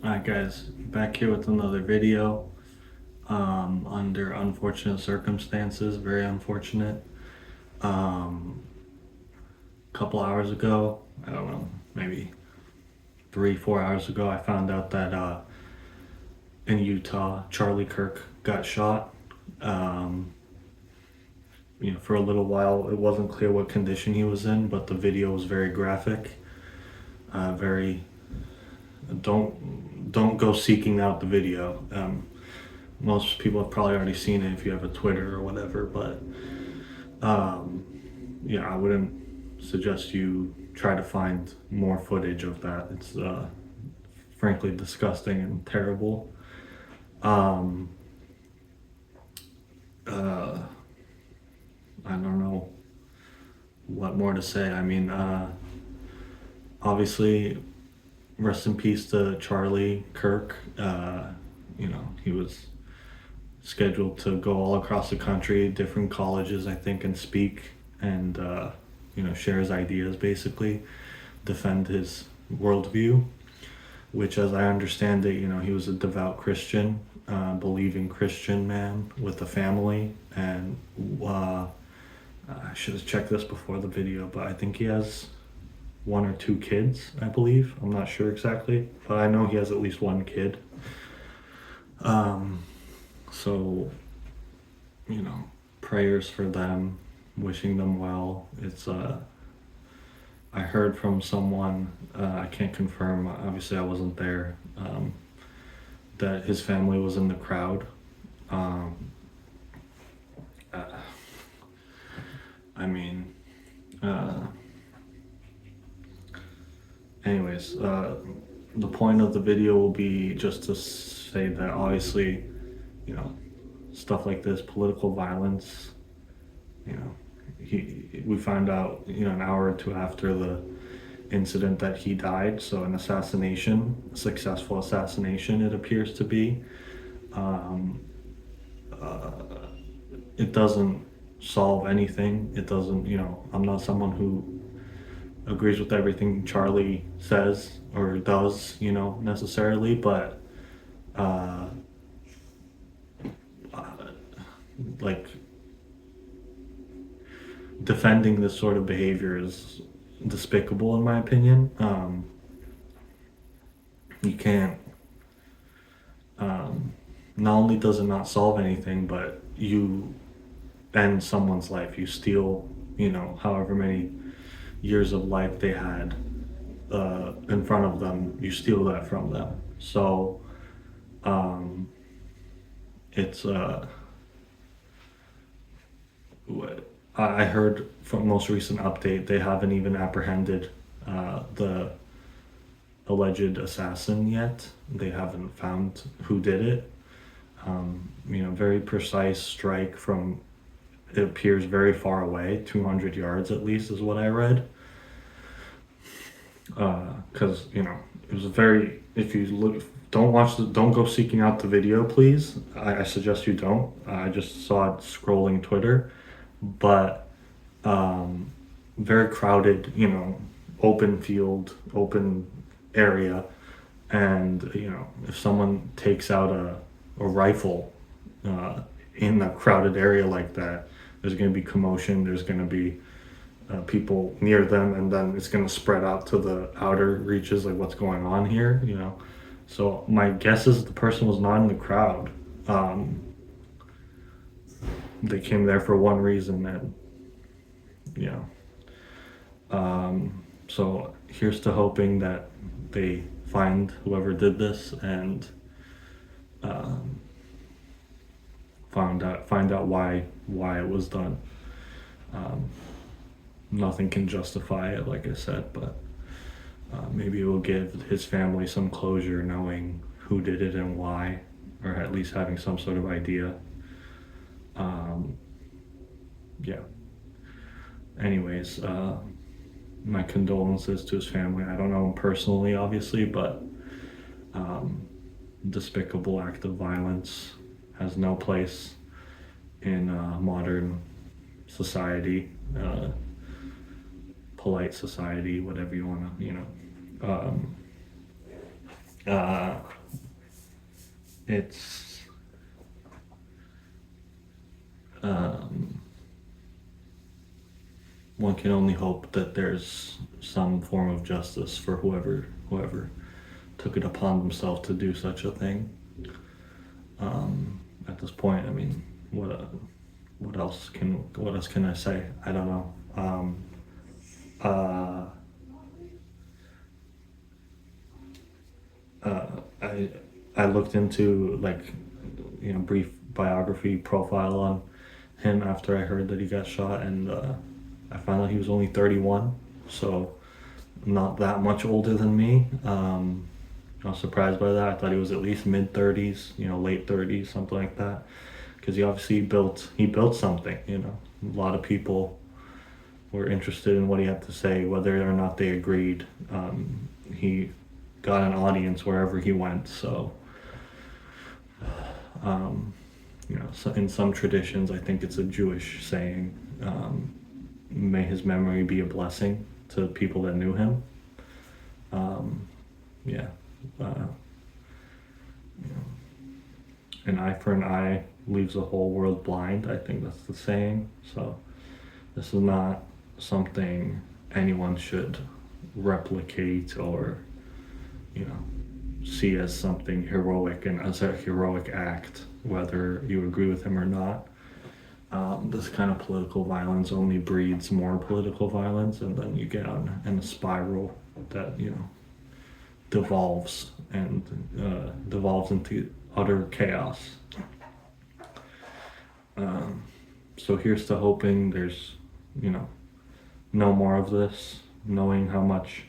Alright guys, back here with another video under unfortunate circumstances, very unfortunate. Couple hours ago, I don't know, maybe 3-4 hours ago, I found out that in Utah, Charlie Kirk got shot. For a little while it wasn't clear what condition he was in, but the video was very graphic. Very don't go seeking out the video. Most people have probably already seen it if you have a Twitter or whatever, but yeah, I wouldn't suggest you try to find more footage of that. It's frankly disgusting and terrible. I don't know what more to say. I mean, obviously, rest in peace to Charlie Kirk. He was scheduled to go all across the country, different colleges, I think, and speak and, share his ideas, basically, defend his worldview, which, as I understand it, he was a devout Christian, believing Christian man with a family, and I should have checked this before the video, but I think he has 1 or 2 kids, I believe. I'm not sure exactly, but I know he has at least 1 kid. So, prayers for them, wishing them well. It's, I heard from someone, I can't confirm, obviously I wasn't there, that his family was in the crowd. Anyways, the point of the video will be just to say that obviously, stuff like this, political violence, we found out, an hour or 2 after the incident that he died, so an assassination, a successful assassination it appears to be. It doesn't solve anything. It doesn't, I'm not someone who agrees with everything Charlie says or does, necessarily, but like, defending this sort of behavior is despicable in my opinion. You can't, not only does it not solve anything, but you end someone's life. You steal, however many years of life they had in front of them, you steal that from them. So it's I heard from most recent update they haven't even apprehended the alleged assassin yet. They haven't found who did it. Very precise strike from, it appears, very far away, 200 yards at least is what I read. Because it was a very, if you look, don't go seeking out the video, please. I suggest you don't. I just saw it scrolling Twitter, but very crowded, open field, open area, and if someone takes out a rifle in a crowded area like that, there's going to be commotion, there's going to be people near them, and then it's going to spread out to the outer reaches, like what's going on here, So my guess is the person was not in the crowd. They came there for one reason, and so here's to hoping that they find whoever did this and find out why it was done. Nothing can justify it, like I said, but maybe it will give his family some closure knowing who did it and why, or at least having some sort of idea. Yeah. Anyways, my condolences to his family. I don't know him personally, obviously, but despicable act of violence has no place in modern society, polite society, whatever you want to, it's um, one can only hope that there's some form of justice for whoever took it upon themselves to do such a thing. At this point, I mean, what else can I say? I don't know. Uh, I looked into, like, brief biography profile on him after I heard that he got shot, and I found out he was only 31, so not that much older than me. I was surprised by that. I thought he was at least mid 30s, late 30s, something like that, because he built something. A lot of people were interested in what he had to say, whether or not they agreed. He got an audience wherever he went. So, so in some traditions, I think it's a Jewish saying, may his memory be a blessing to people that knew him. Yeah. An eye for an eye leaves the whole world blind. I think that's the saying. So this is not something anyone should replicate or, see as something heroic and as a heroic act, whether you agree with him or not. This kind of political violence only breeds more political violence, and then you get in a spiral that, devolves into utter chaos. So here's to hoping there's, no more of this, knowing how much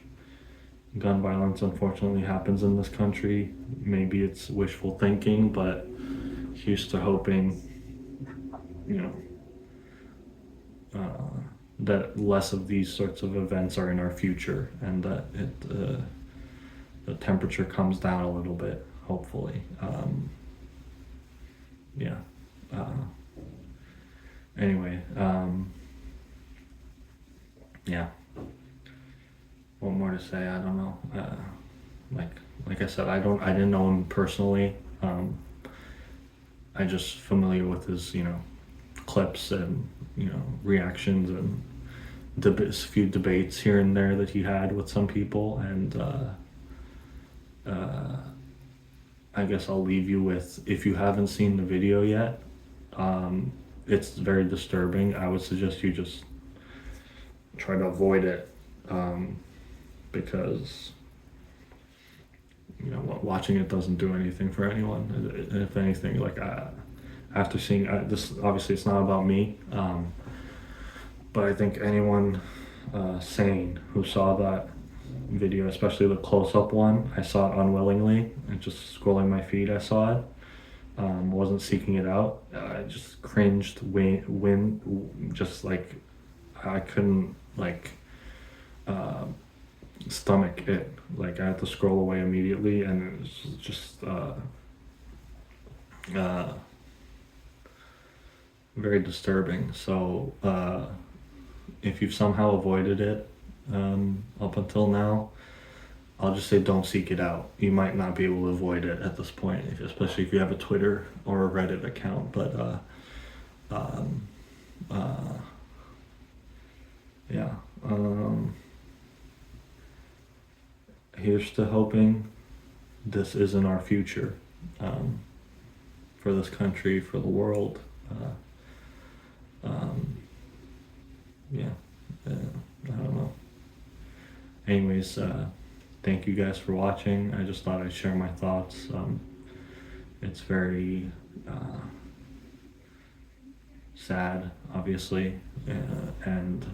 gun violence unfortunately happens in this country. Maybe it's wishful thinking, but here's to hoping, that less of these sorts of events are in our future, and that the temperature comes down a little bit, hopefully. Yeah. Anyway, yeah. What more to say? I don't know. Like I said, I didn't know him personally. I just familiar with his, clips and, reactions and a few debates here and there that he had with some people, and I guess I'll leave you with, if you haven't seen the video yet, it's very disturbing. I would suggest you just try to avoid it, because watching it doesn't do anything for anyone. If anything, like, after seeing this, obviously it's not about me, but I think anyone sane who saw that video, especially the close-up one, I saw it unwillingly, and just scrolling my feed I saw it, wasn't seeking it out. I just cringed, just like I couldn't, like, stomach it. Like, I had to scroll away immediately, and it was just very disturbing. So if you've somehow avoided it up until now, I'll just say don't seek it out. You might not be able to avoid it at this point, especially if you have a Twitter or a Reddit account. But yeah. Here's to hoping this isn't our future, for this country, for the world. Yeah, I don't know. Anyways, thank you guys for watching. I just thought I'd share my thoughts. It's very sad, obviously, and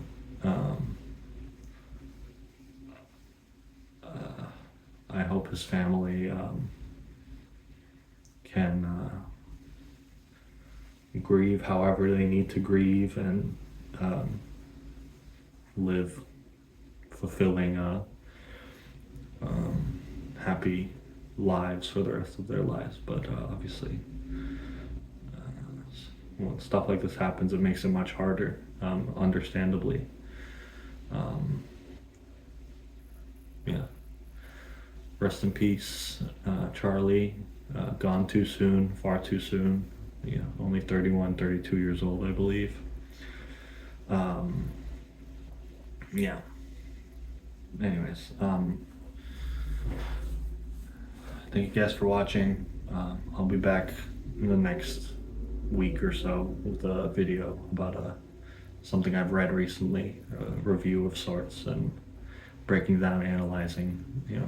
I hope his family can grieve however they need to grieve, and live fulfilling, happy lives for the rest of their lives. But obviously, when stuff like this happens, it makes it much harder, understandably. Yeah. Rest in peace, Charlie. Gone too soon, far too soon. Only 31, 32 years old, I believe. Yeah. Anyways, thank you guys for watching. I'll be back in the next week or so with a video about something I've read recently, a review of sorts, and breaking down, analyzing,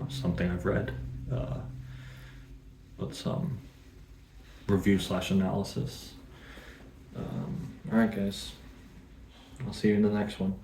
something I've read, with some review/analysis. All right, guys. I'll see you in the next one.